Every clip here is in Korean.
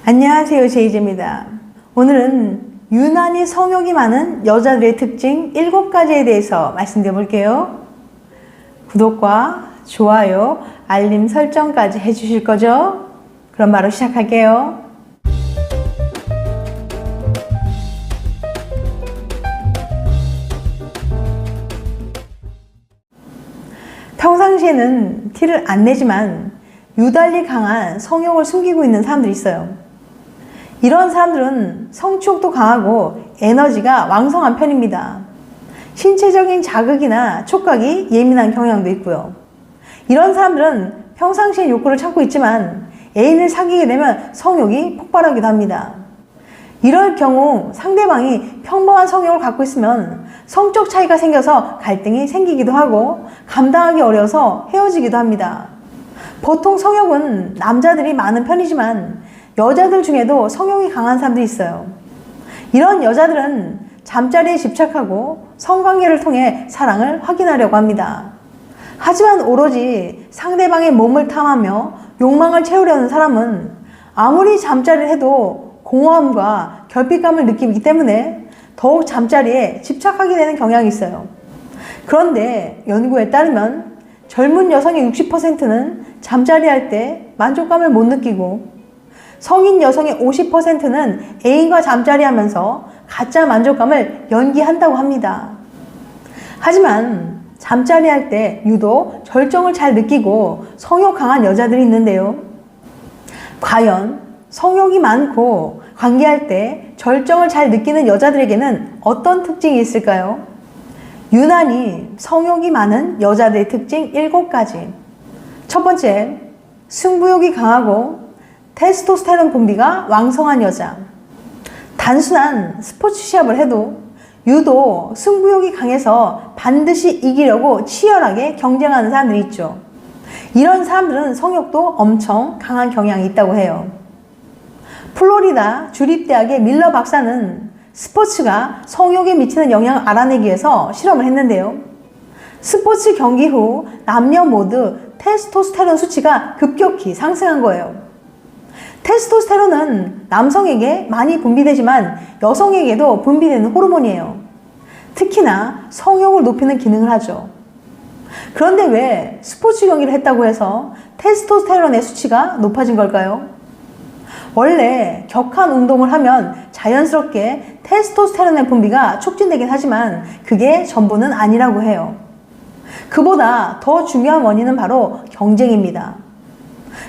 안녕하세요, 제이제입니다. 오늘은 유난히 성욕이 많은 여자들의 특징 7가지에 대해서 말씀드려 볼게요. 구독과 좋아요, 알림 설정까지 해주실 거죠? 그럼 바로 시작할게요. 평상시에는 티를 안 내지만 유달리 강한 성욕을 숨기고 있는 사람들이 있어요. 이런 사람들은 성취욕도 강하고 에너지가 왕성한 편입니다. 신체적인 자극이나 촉각이 예민한 경향도 있고요. 이런 사람들은 평상시에 욕구를 참고 있지만 애인을 사귀게 되면 성욕이 폭발하기도 합니다. 이럴 경우 상대방이 평범한 성욕을 갖고 있으면 성적 차이가 생겨서 갈등이 생기기도 하고 감당하기 어려워서 헤어지기도 합니다. 보통 성욕은 남자들이 많은 편이지만 여자들 중에도 성욕이 강한 사람들이 있어요. 이런 여자들은 잠자리에 집착하고 성관계를 통해 사랑을 확인하려고 합니다. 하지만 오로지 상대방의 몸을 탐하며 욕망을 채우려는 사람은 아무리 잠자리를 해도 공허함과 결핍감을 느끼기 때문에 더욱 잠자리에 집착하게 되는 경향이 있어요. 그런데 연구에 따르면 젊은 여성의 60%는 잠자리 할 때 만족감을 못 느끼고 성인 여성의 50%는 애인과 잠자리 하면서 가짜 만족감을 연기한다고 합니다. 하지만 잠자리 할 때 유독 절정을 잘 느끼고 성욕 강한 여자들이 있는데요. 과연 성욕이 많고 관계할 때 절정을 잘 느끼는 여자들에게는 어떤 특징이 있을까요? 유난히 성욕이 많은 여자들의 특징 7가지. 첫 번째, 승부욕이 강하고 테스토스테론 분비가 왕성한 여자. 단순한 스포츠 시합을 해도 유독 승부욕이 강해서 반드시 이기려고 치열하게 경쟁하는 사람들이 있죠. 이런 사람들은 성욕도 엄청 강한 경향이 있다고 해요. 플로리다 주립대학의 밀러 박사는 스포츠가 성욕에 미치는 영향을 알아내기 위해서 실험을 했는데요. 스포츠 경기 후 남녀 모두 테스토스테론 수치가 급격히 상승한 거예요. 테스토스테론은 남성에게 많이 분비되지만 여성에게도 분비되는 호르몬이에요. 특히나 성욕을 높이는 기능을 하죠. 그런데 왜 스포츠 경기를 했다고 해서 테스토스테론의 수치가 높아진 걸까요? 원래 격한 운동을 하면 자연스럽게 테스토스테론의 분비가 촉진되긴 하지만 그게 전부는 아니라고 해요. 그보다 더 중요한 원인은 바로 경쟁입니다.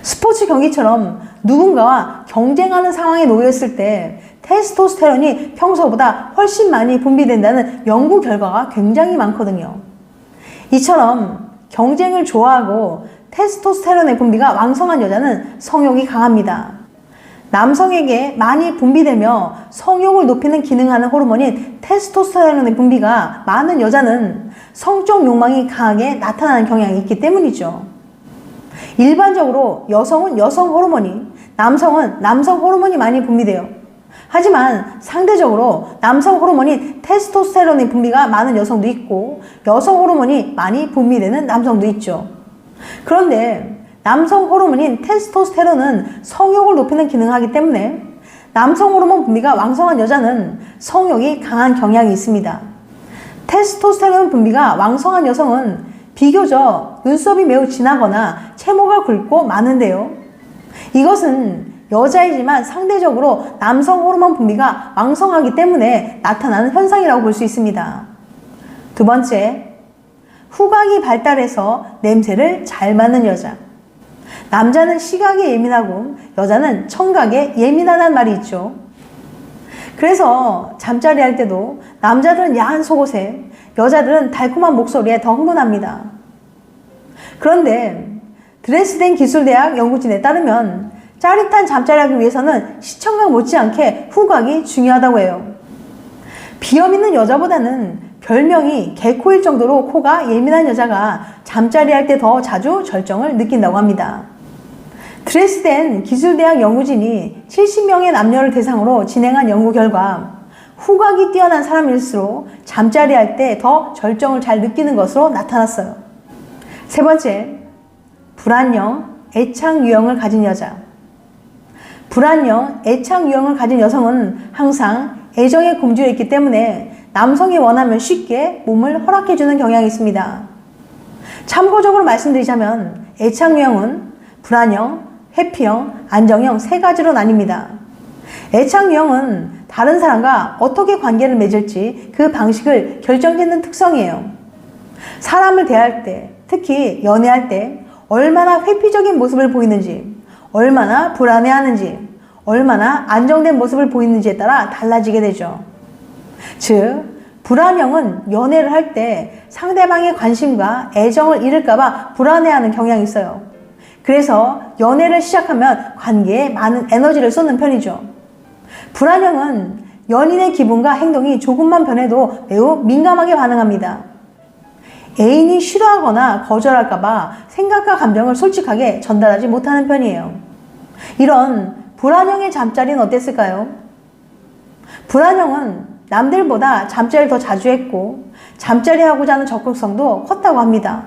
스포츠 경기처럼 누군가와 경쟁하는 상황에 놓였을 때 테스토스테론이 평소보다 훨씬 많이 분비된다는 연구 결과가 굉장히 많거든요. 이처럼 경쟁을 좋아하고 테스토스테론의 분비가 왕성한 여자는 성욕이 강합니다. 남성에게 많이 분비되며 성욕을 높이는 기능하는 호르몬인 테스토스테론의 분비가 많은 여자는 성적 욕망이 강하게 나타나는 경향이 있기 때문이죠. 일반적으로 여성은 여성 호르몬이, 남성은 남성 호르몬이 많이 분비돼요. 하지만 상대적으로 남성 호르몬인 테스토스테론의 분비가 많은 여성도 있고 여성 호르몬이 많이 분비되는 남성도 있죠. 그런데 남성 호르몬인 테스토스테론은 성욕을 높이는 기능을 하기 때문에 남성 호르몬 분비가 왕성한 여자는 성욕이 강한 경향이 있습니다. 테스토스테론 분비가 왕성한 여성은 비교적 눈썹이 매우 진하거나 채모가 굵고 많은데요. 이것은 여자이지만 상대적으로 남성 호르몬 분비가 왕성하기 때문에 나타나는 현상이라고 볼 수 있습니다. 두 번째, 후각이 발달해서 냄새를 잘 맡는 여자. 남자는 시각에 예민하고 여자는 청각에 예민하다는 말이 있죠. 그래서 잠자리 할 때도 남자들은 야한 속옷에 여자들은 달콤한 목소리에 더 흥분합니다. 그런데 드레스덴 기술대학 연구진에 따르면 짜릿한 잠자리 하기 위해서는 시청각 못지않게 후각이 중요하다고 해요. 비염 있는 여자보다는 별명이 개코일 정도로 코가 예민한 여자가 잠자리 할 때 더 자주 절정을 느낀다고 합니다. 드레스덴 기술대학 연구진이 70명의 남녀를 대상으로 진행한 연구 결과 후각이 뛰어난 사람일수록 잠자리 할 때 더 절정을 잘 느끼는 것으로 나타났어요. 세 번째, 불안형, 애착 유형을 가진 여자. 불안형, 애착 유형을 가진 여성은 항상 애정에 굶주려 있기 때문에 남성이 원하면 쉽게 몸을 허락해주는 경향이 있습니다. 참고적으로 말씀드리자면 애착 유형은 불안형, 회피형, 안정형 세 가지로 나뉩니다. 애착 유형은 다른 사람과 어떻게 관계를 맺을지 그 방식을 결정짓는 특성이에요. 사람을 대할 때, 특히 연애할 때 얼마나 회피적인 모습을 보이는지, 얼마나 불안해하는지, 얼마나 안정된 모습을 보이는지에 따라 달라지게 되죠. 즉, 불안형은 연애를 할 때 상대방의 관심과 애정을 잃을까봐 불안해하는 경향이 있어요. 그래서 연애를 시작하면 관계에 많은 에너지를 쏟는 편이죠. 불안형은 연인의 기분과 행동이 조금만 변해도 매우 민감하게 반응합니다. 애인이 싫어하거나 거절할까봐 생각과 감정을 솔직하게 전달하지 못하는 편이에요. 이런 불안형의 잠자리는 어땠을까요? 불안형은 남들보다 잠자리를 더 자주 했고 잠자리하고자 하는 적극성도 컸다고 합니다.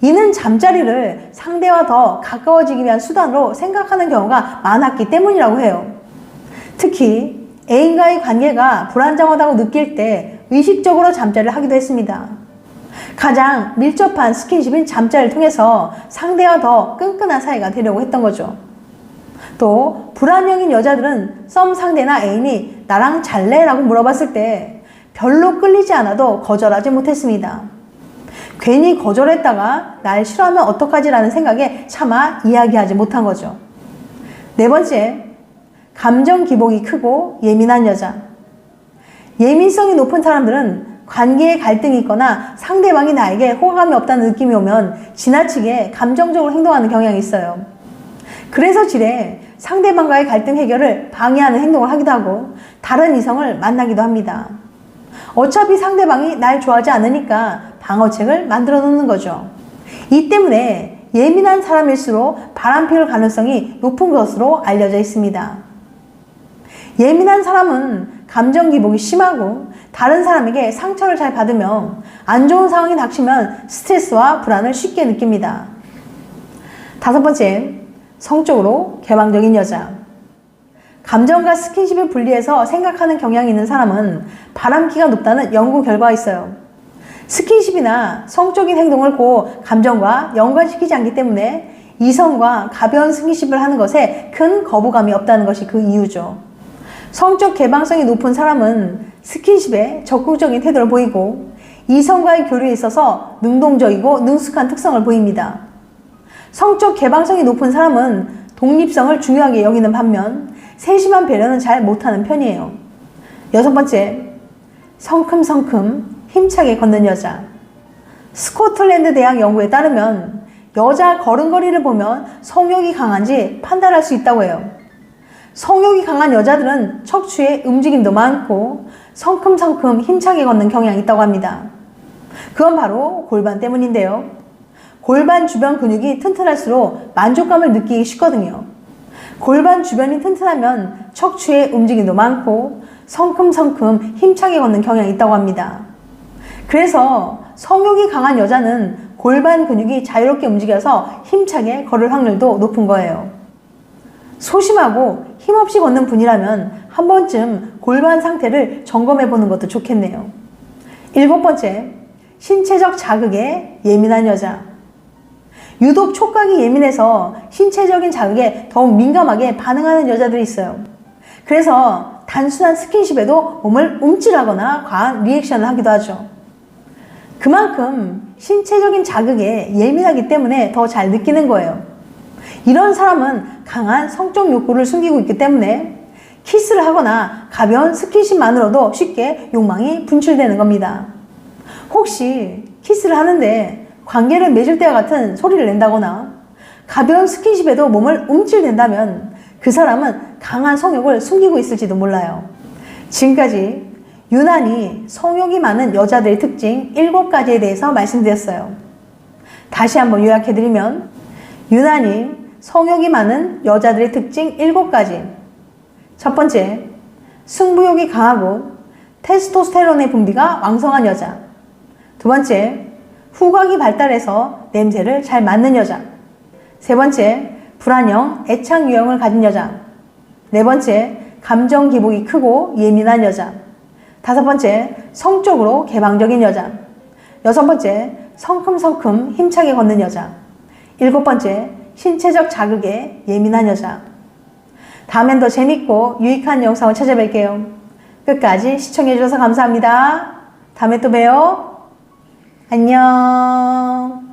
이는 잠자리를 상대와 더 가까워지기 위한 수단으로 생각하는 경우가 많았기 때문이라고 해요. 특히 애인과의 관계가 불안정하다고 느낄 때 의식적으로 잠자리를 하기도 했습니다. 가장 밀접한 스킨십인 잠자리를 통해서 상대와 더 끈끈한 사이가 되려고 했던 거죠. 또 불안형인 여자들은 썸 상대나 애인이 나랑 잘래? 라고 물어봤을 때 별로 끌리지 않아도 거절하지 못했습니다. 괜히 거절했다가 날 싫어하면 어떡하지? 라는 생각에 차마 이야기하지 못한 거죠. 네 번째, 감정 기복이 크고 예민한 여자. 예민성이 높은 사람들은 관계에 갈등이 있거나 상대방이 나에게 호감이 없다는 느낌이 오면 지나치게 감정적으로 행동하는 경향이 있어요. 그래서 지레 상대방과의 갈등 해결을 방해하는 행동을 하기도 하고 다른 이성을 만나기도 합니다. 어차피 상대방이 날 좋아하지 않으니까 방어책을 만들어 놓는 거죠. 이 때문에 예민한 사람일수록 바람피울 가능성이 높은 것으로 알려져 있습니다. 예민한 사람은 감정 기복이 심하고 다른 사람에게 상처를 잘 받으며 안 좋은 상황이 닥치면 스트레스와 불안을 쉽게 느낍니다. 다섯 번째, 성적으로 개방적인 여자. 감정과 스킨십을 분리해서 생각하는 경향이 있는 사람은 바람기가 높다는 연구 결과가 있어요. 스킨십이나 성적인 행동을 고 감정과 연관시키지 않기 때문에 이성과 가벼운 스킨십을 하는 것에 큰 거부감이 없다는 것이 그 이유죠. 성적 개방성이 높은 사람은 스킨십에 적극적인 태도를 보이고 이성과의 교류에 있어서 능동적이고 능숙한 특성을 보입니다. 성적 개방성이 높은 사람은 독립성을 중요하게 여기는 반면 세심한 배려는 잘 못하는 편이에요. 여섯 번째, 성큼성큼 힘차게 걷는 여자. 스코틀랜드 대학 연구에 따르면 여자 걸음걸이를 보면 성욕이 강한지 판단할 수 있다고 해요. 성욕이 강한 여자들은 척추에 움직임도 많고 성큼성큼 힘차게 걷는 경향이 있다고 합니다. 그건 바로 골반 때문인데요. 골반 주변 근육이 튼튼할수록 만족감을 느끼기 쉽거든요. 골반 주변이 튼튼하면 척추에 움직임도 많고 성큼성큼 힘차게 걷는 경향이 있다고 합니다. 그래서 성욕이 강한 여자는 골반 근육이 자유롭게 움직여서 힘차게 걸을 확률도 높은 거예요. 소심하고 힘없이 걷는 분이라면 한 번쯤 골반 상태를 점검해 보는 것도 좋겠네요. 일곱 번째, 신체적 자극에 예민한 여자. 유독 촉각이 예민해서 신체적인 자극에 더욱 민감하게 반응하는 여자들이 있어요. 그래서 단순한 스킨십에도 몸을 움찔하거나 과한 리액션을 하기도 하죠. 그만큼 신체적인 자극에 예민하기 때문에 더 잘 느끼는 거예요. 이런 사람은 강한 성적 욕구를 숨기고 있기 때문에 키스를 하거나 가벼운 스킨십만으로도 쉽게 욕망이 분출되는 겁니다. 혹시 키스를 하는데 관계를 맺을 때와 같은 소리를 낸다거나 가벼운 스킨십에도 몸을 움찔댄다면 그 사람은 강한 성욕을 숨기고 있을지도 몰라요. 지금까지 유난히 성욕이 많은 여자들의 특징 7가지에 대해서 말씀드렸어요. 다시 한번 요약해드리면 유난히 성욕이 많은 여자들의 특징 7가지. 첫 번째, 승부욕이 강하고 테스토스테론의 분비가 왕성한 여자. 두 번째, 후각이 발달해서 냄새를 잘 맡는 여자. 세 번째, 불안형, 애착 유형을 가진 여자. 네 번째, 감정 기복이 크고 예민한 여자. 다섯 번째, 성적으로 개방적인 여자. 여섯 번째, 성큼성큼 힘차게 걷는 여자. 일곱 번째, 신체적 자극에 예민한 여자. 다음엔 더 재밌고 유익한 영상을 찾아뵐게요. 끝까지 시청해주셔서 감사합니다. 다음에 또 봬요. 안녕.